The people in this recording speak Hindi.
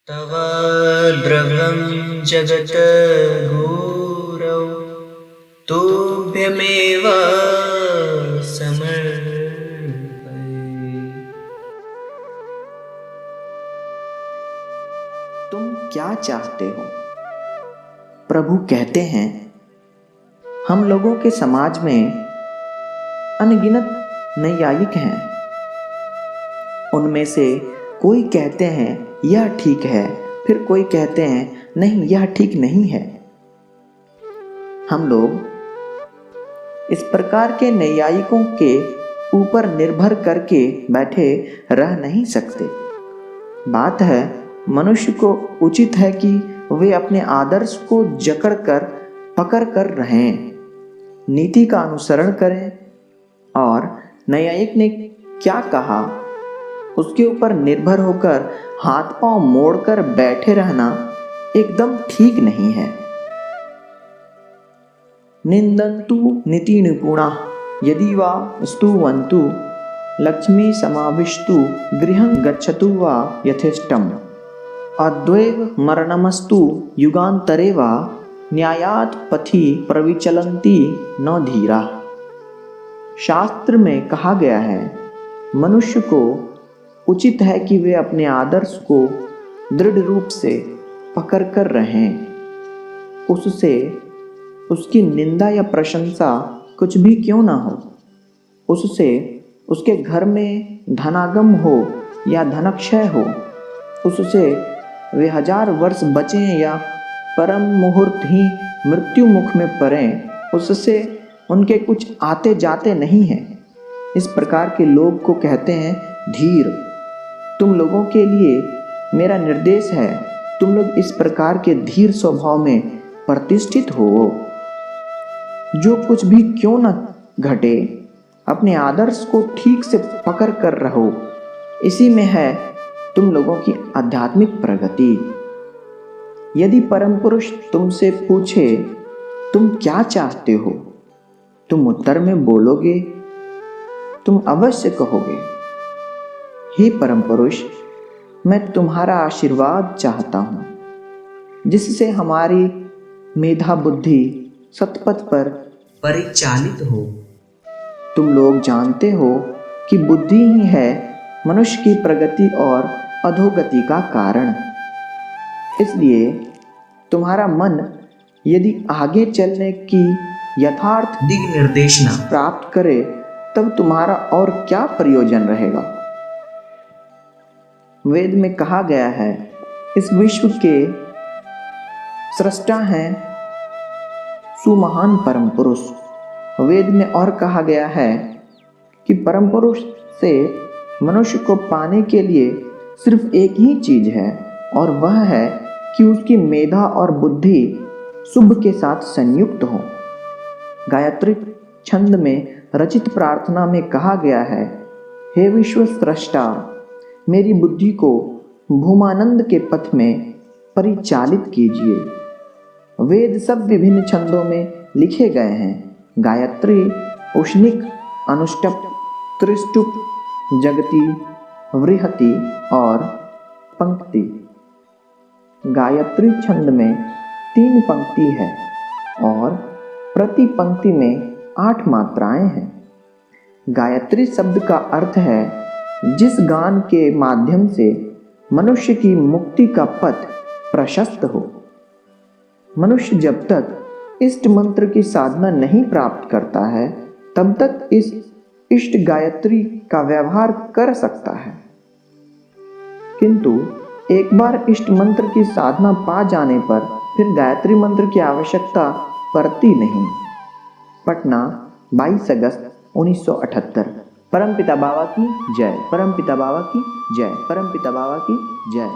तव द्रवं जगत् गुरौ तुभ्यमेव समर्पये। तुम क्या चाहते हो? प्रभु कहते हैं, हम लोगों के समाज में अनगिनत नैयायिक हैं। उनमें से कोई कहते हैं यह ठीक है, फिर कोई कहते हैं नहीं यह ठीक नहीं है। हम लोग इस प्रकार के नैयायिकों के ऊपर निर्भर करके बैठे रह नहीं सकते। बात है, मनुष्य को उचित है कि वे अपने आदर्श को जकड़ कर पकड़ कर रहें, नीति का अनुसरण करें और नैयायिक ने क्या कहा उसके ऊपर निर्भर होकर हाथ पांव मोड़कर बैठे रहना एकदम ठीक नहीं है। निंदन्तु नीति निपुणा यदि वा स्तुवन्तु लक्ष्मी समाविष्टु गृहं गच्छतु वा यथेष्टम् अद्वैव मरणमस्तु युगान्तरे वा न्यायात् पथि प्रविचलन्ति न धीरा। शास्त्र में कहा गया है, मनुष्य को उचित है कि वे अपने आदर्श को दृढ़ रूप से पकड़ कर रहें, उससे उसकी निंदा या प्रशंसा कुछ भी क्यों ना हो, उससे उसके घर में धनागम हो या धनक्षय हो, उससे वे 1000 वर्ष बचें या परम मुहूर्त ही मृत्यु मुख में पड़ें, उससे उनके कुछ आते जाते नहीं हैं। इस प्रकार के लोग को कहते हैं धीर। तुम लोगों के लिए मेरा निर्देश है, तुम लोग इस प्रकार के धीर स्वभाव में प्रतिष्ठित हो। जो कुछ भी क्यों न घटे, अपने आदर्श को ठीक से पकड़ कर रहो, इसी में है तुम लोगों की आध्यात्मिक प्रगति। यदि परम पुरुष तुमसे पूछे तुम क्या चाहते हो, तुम उत्तर में बोलोगे, तुम अवश्य कहोगे, हे परम पुरुष, मैं तुम्हारा आशीर्वाद चाहता हूँ, जिससे हमारी मेधा बुद्धि सतपथ पर परिचालित हो। तुम लोग जानते हो कि बुद्धि ही है मनुष्य की प्रगति और अधोगति का कारण। इसलिए तुम्हारा मन यदि आगे चलने की यथार्थ दिग निर्देशना प्राप्त करे, तब तुम्हारा और क्या प्रयोजन रहेगा। वेद में कहा गया है, इस विश्व के सृष्टा हैं सुमहान परम पुरुष। वेद में और कहा गया है कि परम पुरुष से मनुष्य को पाने के लिए सिर्फ एक ही चीज है, और वह है कि उसकी मेधा और बुद्धि शुभ के साथ संयुक्त हो। गायत्री छंद में रचित प्रार्थना में कहा गया है, हे विश्व सृष्टा, मेरी बुद्धि को भूमानंद के पथ में परिचालित कीजिए। वेद सब विभिन्न छंदों में लिखे गए हैं। गायत्री, उष्णिक, अनुष्टुप, त्रिष्टुप, जगति, वृहति और पंक्ति। गायत्री छंद में 3 पंक्ति है और प्रति पंक्ति में 8 मात्राएं हैं। गायत्री शब्द का अर्थ है जिस गान के माध्यम से मनुष्य की मुक्ति का पथ प्रशस्त हो। मनुष्य जब तक इष्ट मंत्र की साधना नहीं प्राप्त करता है, तब तक इस इष्ट गायत्री का व्यवहार कर सकता है, किंतु एक बार इष्ट मंत्र की साधना पा जाने पर फिर गायत्री मंत्र की आवश्यकता पड़ती नहीं। पटना, 22 अगस्त 1978। परमपिता बाबा की जय, परमपिता बाबा की जय, परमपिता बाबा की जय।